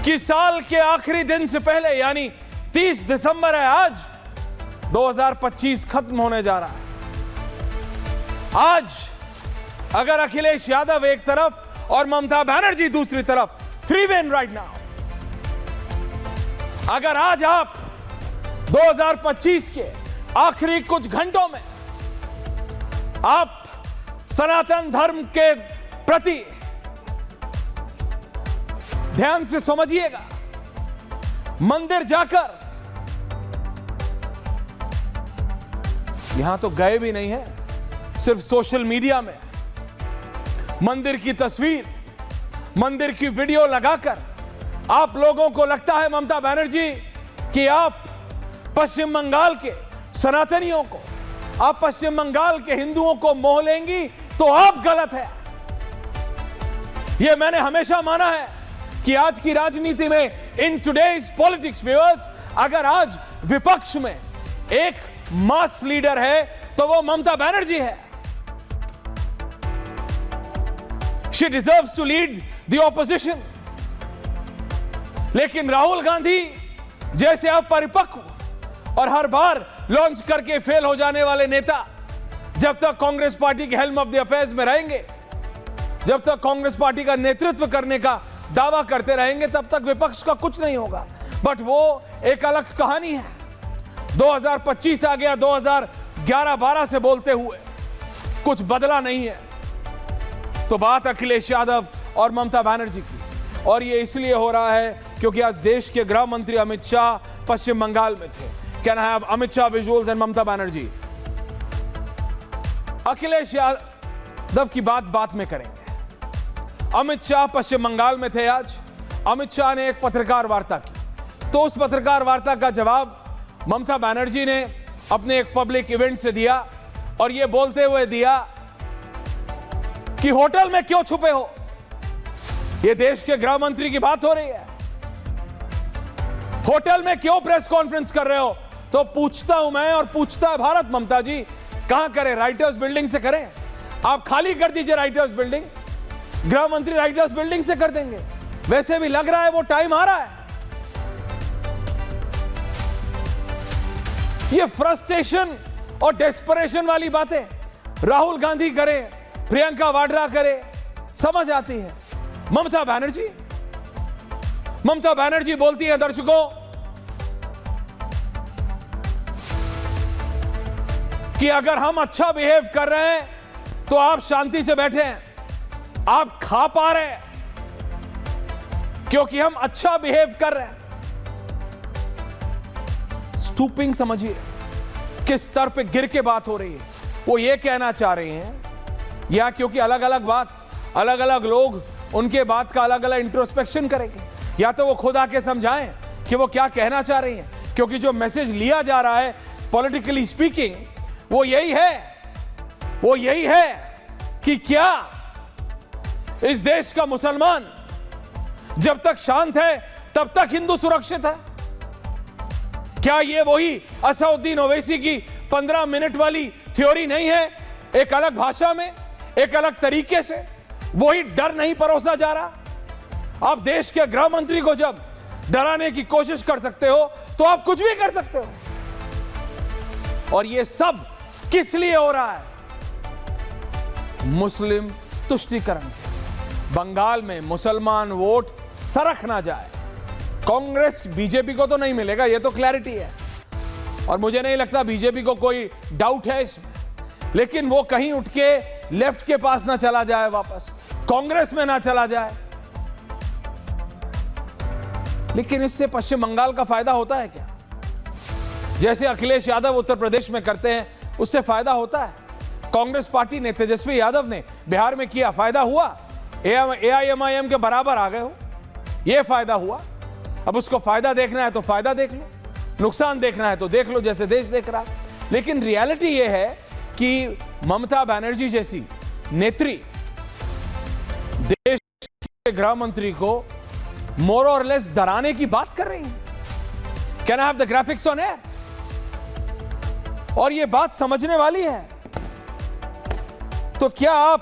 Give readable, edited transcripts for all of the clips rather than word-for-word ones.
कि साल के आखिरी दिन से पहले यानी 30 दिसंबर है आज, 2025 खत्म होने जा रहा है। आज अगर अखिलेश यादव एक तरफ और ममता बनर्जी दूसरी तरफ, 3 विन राइट नाउ। अगर आज आप 2025 के आखिरी कुछ घंटों में आप सनातन धर्म के प्रति ध्यान से समझिएगा, मंदिर जाकर, यहां तो गए भी नहीं है, सिर्फ सोशल मीडिया में मंदिर की तस्वीर, मंदिर की वीडियो लगाकर आप लोगों को लगता है ममता बनर्जी कि आप पश्चिम बंगाल के सनातनियों को, आप पश्चिम बंगाल के हिंदुओं को मोह लेंगी, तो आप गलत है। यह मैंने हमेशा माना है कि आज की राजनीति में, इन टुडेज पॉलिटिक्स व्यूअर्स, अगर आज विपक्ष में एक मास लीडर है तो वो ममता बनर्जी है। She deserves to lead the opposition. लेकिन राहुल गांधी जैसे अब परिपक्व और हर बार लॉन्च करके फेल हो जाने वाले नेता जब तक कांग्रेस पार्टी के हेल्म ऑफ द अफेयर्स में रहेंगे, जब तक कांग्रेस पार्टी का नेतृत्व करने का दावा करते रहेंगे, तब तक विपक्ष का कुछ नहीं होगा। बट वो एक अलग कहानी है। 2025 आ गया, 2011-12 से बोलते हुए कुछ बदला नहीं है। तो बात अखिलेश यादव और ममता बनर्जी की, और ये इसलिए हो रहा है क्योंकि आज देश के गृह मंत्री अमित शाह पश्चिम बंगाल में थे। Can I have Amit Shah visuals and Mamata Banerjee? Akhilesh Yadav की बात में करेंगे। अमित शाह पश्चिम बंगाल में थे आज। अमित शाह ने एक पत्रकार वार्ता की, तो उस पत्रकार वार्ता का जवाब ममता बनर्जी ने अपने एक पब्लिक इवेंट से दिया, और यह बोलते हुए दिया कि होटल में क्यों छुपे हो। यह देश के गृह मंत्री की बात हो रही है। होटल में क्यों प्रेस कॉन्फ्रेंस कर रहे हो? तो पूछता हूं मैं और पूछता है भारत, ममता जी कहां करें? राइटर्स बिल्डिंग से करें? आप खाली कर दीजिए राइटर्स बिल्डिंग, गृह मंत्री राइटर्स बिल्डिंग से कर देंगे। वैसे भी लग रहा है वो टाइम आ रहा है। ये फ्रस्ट्रेशन और डेस्परेशन वाली बातें राहुल गांधी करे, प्रियंका वाड्रा करे, समझ आती है। ममता बनर्जी बोलती है दर्शकों कि अगर हम अच्छा बिहेव कर रहे हैं तो आप शांति से बैठे हैं, आप खा पा रहे हैं क्योंकि हम अच्छा बिहेव कर रहे हैं। स्टूपिंग समझिए किस स्तर पे गिर के बात हो रही है। वो ये कहना चाह रही हैं, या क्योंकि अलग अलग लोग उनके बात का अलग अलग इंट्रोस्पेक्शन करेंगे, या तो वो खुद आके समझाएं कि वो क्या कहना चाह रही हैं। क्योंकि जो मैसेज लिया जा रहा है पॉलिटिकली स्पीकिंग, वो यही है कि क्या इस देश का मुसलमान जब तक शांत है तब तक हिंदू सुरक्षित है? क्या ये वही असदुद्दीन ओवैसी की 15 मिनट वाली थ्योरी नहीं है? एक अलग भाषा में, एक अलग तरीके से वही डर नहीं परोसा जा रहा? आप देश के गृह मंत्री को जब डराने की कोशिश कर सकते हो तो आप कुछ भी कर सकते हो। और ये सब किस लिए हो रहा है? मुस्लिम तुष्टीकरण। बंगाल में मुसलमान वोट सरक ना जाए। कांग्रेस बीजेपी को तो नहीं मिलेगा, ये तो क्लैरिटी है, और मुझे नहीं लगता बीजेपी को कोई डाउट है इसमें। लेकिन वो कहीं उठ के लेफ्ट के पास ना चला जाए, वापस कांग्रेस में ना चला जाए। लेकिन इससे पश्चिम बंगाल का फायदा होता है क्या? जैसे अखिलेश यादव उत्तर प्रदेश में करते हैं, उससे फायदा होता है? कांग्रेस पार्टी ने, तेजस्वी यादव ने बिहार में किया, फायदा हुआ? AIMIM के बराबर आ गए हो, यह फायदा हुआ। अब उसको फायदा देखना है तो फायदा देख लो, नुकसान देखना है तो देख लो, जैसे देश देख रहा है। लेकिन रियलिटी यह है कि ममता बनर्जी जैसी नेत्री देश के गृह मंत्री को मोर और लेस डराने की बात कर रही है। Can I have the graphics on air? और यह बात समझने वाली है। तो क्या आप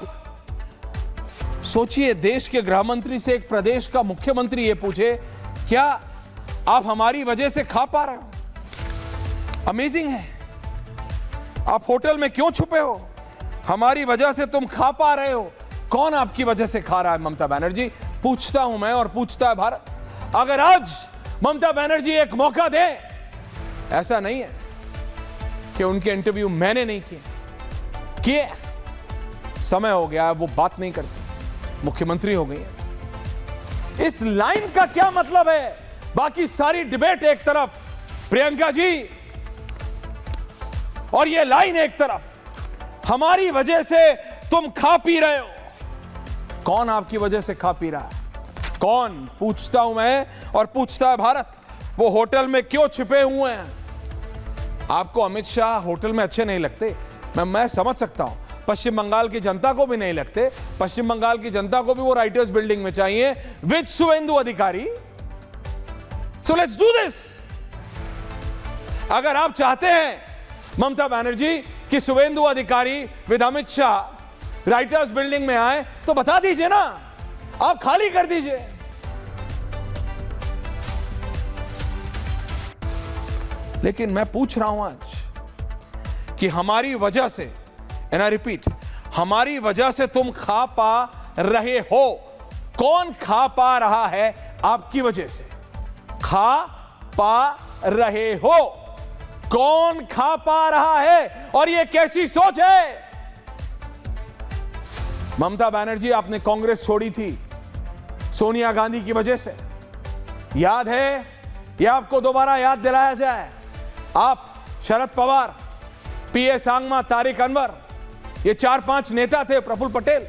सोचिए, देश के गृह मंत्री से एक प्रदेश का मुख्यमंत्री यह पूछे क्या आप हमारी वजह से खा पा रहे हो? अमेजिंग है। आप होटल में क्यों छुपे हो? हमारी वजह से तुम खा पा रहे हो। कौन आपकी वजह से खा रहा है? ममता बनर्जी, पूछता हूं मैं और पूछता है भारत। अगर आज ममता बनर्जी एक मौका दे, ऐसा नहीं है कि उनके इंटरव्यू मैंने नहीं किए, समय हो गया, वो बात नहीं करती, मुख्यमंत्री हो गई है। इस लाइन का क्या मतलब है? बाकी सारी डिबेट एक तरफ, प्रियंका जी, और ये लाइन एक तरफ, हमारी वजह से तुम खा पी रहे हो। कौन आपकी वजह से खा पी रहा है? कौन? पूछता हूं मैं और पूछता है भारत। वो होटल में क्यों छिपे हुए हैं? आपको अमित शाह होटल में अच्छे नहीं लगते, मैं समझ सकता हूं। पश्चिम बंगाल की जनता को भी नहीं लगते। पश्चिम बंगाल की जनता को भी वो राइटर्स बिल्डिंग में चाहिए विद शुवेंदु अधिकारी। So let's do this. अगर आप चाहते हैं ममता बनर्जी कि शुवेंदु अधिकारी with Amit Shah writers building में आए, तो बता दीजिए ना, आप खाली कर दीजिए। लेकिन मैं पूछ रहा हूं आज कि हमारी वजह से, एंड आई रिपीट, हमारी वजह से तुम खा पा रहे हो। कौन खा पा रहा है आपकी वजह से? खा पा रहे हो। कौन खा पा रहा है? और यह कैसी सोच है? ममता बनर्जी, आपने कांग्रेस छोड़ी थी सोनिया गांधी की वजह से, याद है? यह आपको दोबारा याद दिलाया जाए। आप, शरद पवार, पीए सांगमा, तारिक अनवर, ये 4-5 नेता थे, प्रफुल्ल पटेल,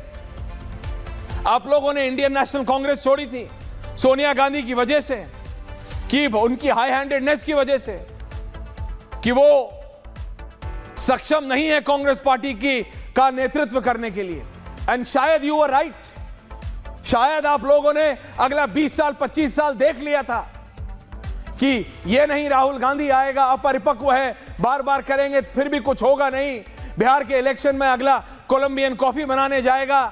आप लोगों ने इंडियन नेशनल कांग्रेस छोड़ी थी सोनिया गांधी की वजह से, कि उनकी हाई हैंडेडनेस की वजह से, कि वो सक्षम नहीं है कांग्रेस पार्टी का नेतृत्व करने के लिए। एंड शायद यू वर राइट। शायद आप लोगों ने अगला 20 साल 25 साल देख लिया था कि ये नहीं, राहुल गांधी आएगा, अपरिपक्व है, बार बार करेंगे फिर भी कुछ होगा नहीं, बिहार के इलेक्शन में अगला कोलंबियन कॉफी बनाने जाएगा।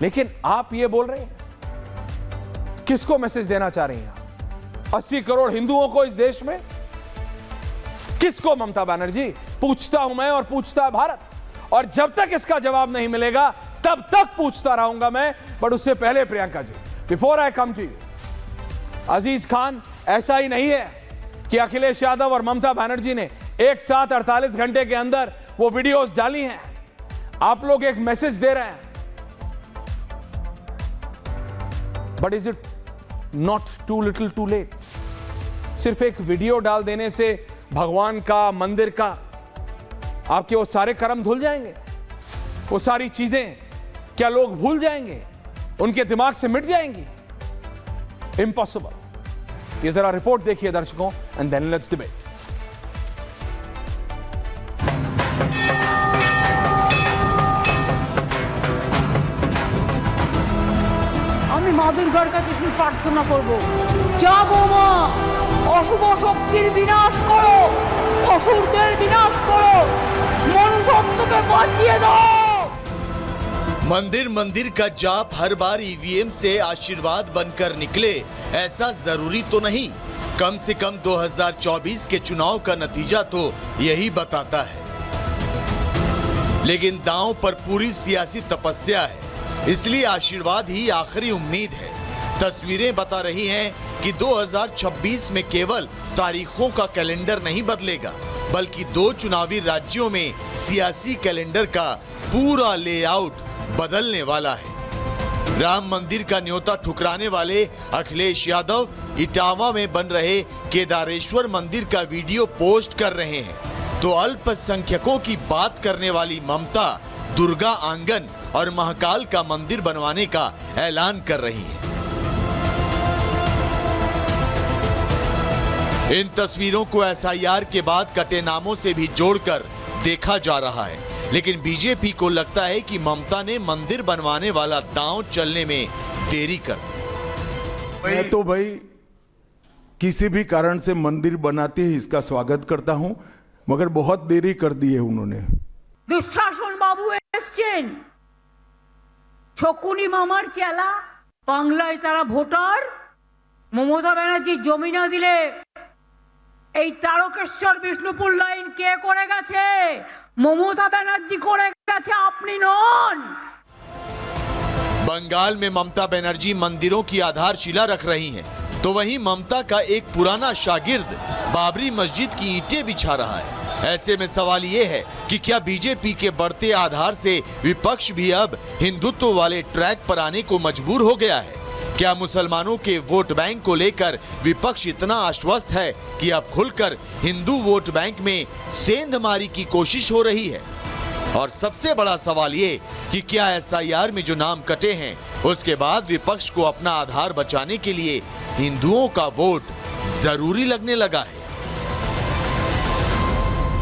लेकिन आप ये बोल रहे हैं, किसको मैसेज देना चाह रही हैं? 80 करोड़ हिंदुओं को इस देश में? किसको ममता बनर्जी? पूछता हूं मैं और पूछता है भारत। और जब तक इसका जवाब नहीं मिलेगा तब तक पूछता रहूंगा मैं। बट उससे पहले Priyanka ji, before I come to you, Aziz Khan, ऐसा ही नहीं है कि अखिलेश यादव और ममता बनर्जी ने एक साथ 48 घंटे के अंदर वो वीडियोस डाली हैं। आप लोग एक मैसेज दे रहे हैं, but is it not too little too late? सिर्फ एक वीडियो डाल देने से भगवान का, मंदिर का, आपके वो सारे कर्म धुल जाएंगे? वो सारी चीजें क्या लोग भूल जाएंगे? उनके दिमाग से मिट जाएंगी? इम्पॉसिबल। ये जरा रिपोर्ट देखिए दर्शकों, एंड देन लेट्स डिबेट। আমি মা দুর্গার কাছে শুধু প্রার্থনা করব, জাগো মা, অশুভ শক্তির বিনাশ করো, অসুরদের বিনাশ করো, মনুষ্যত্বকে বাঁচিয়ে দাও। मंदिर मंदिर का जाप हर बार ईवीएम से आशीर्वाद बनकर निकले, ऐसा जरूरी तो नहीं। कम से कम 2024 के चुनाव का नतीजा तो यही बताता है। लेकिन दांव पर पूरी सियासी तपस्या है, इसलिए आशीर्वाद ही आखिरी उम्मीद है। तस्वीरें बता रही हैं कि 2026 में केवल तारीखों का कैलेंडर नहीं बदलेगा, बल्कि 2 चुनावी राज्यों में सियासी कैलेंडर का पूरा लेआउट बदलने वाला है। राम मंदिर का न्योता ठुकराने वाले अखिलेश यादव इटावा में बन रहे केदारेश्वर मंदिर का वीडियो पोस्ट कर रहे हैं, तो अल्पसंख्यकों की बात करने वाली ममता दुर्गा आंगन और महाकाल का मंदिर बनवाने का ऐलान कर रही है। इन तस्वीरों को एसआईआर के बाद कटे नामों से भी जोड़कर देखा जा रहा है, लेकिन बीजेपी को लगता है कि ममता ने मंदिर बनवाने वाला दांव चलने में देरी कर दी। मैं तो भाई किसी भी कारण से मंदिर बनाते ही इसका स्वागत करता हूं, मगर बहुत देरी कर दी है उन्होंने। দুঃশাসন বাবু এসছেন, ছকুনি মামার চেলা, বাংলায় তারা ভোটার, মমতা ব্যানার্জি জমি না দিলে এই তারকেশ্বর বিষ্ণুপুর লাইন কে করে গেছে? মমতা ব্যানার্জি করে গেছে, আপনি নন। बंगाल में ममता बनर्जी मंदिरों की आधारशिला रख रही हैं, तो वहीं ममता का एक पुराना शागिर्द बाबरी मस्जिद की ईंटें बिछा रहा है। ऐसे में सवाल ये है कि क्या बीजेपी के बढ़ते आधार से विपक्ष भी अब हिंदुत्व वाले ट्रैक पर आने को मजबूर हो गया है? क्या मुसलमानों के वोट बैंक को लेकर विपक्ष इतना आश्वस्त है कि अब खुलकर हिंदू वोट बैंक में सेंधमारी की कोशिश हो रही है? और सबसे बड़ा सवाल ये कि क्या एसआईआर में जो नाम कटे हैं उसके बाद विपक्ष को अपना आधार बचाने के लिए हिंदुओं का वोट जरूरी लगने लगा है?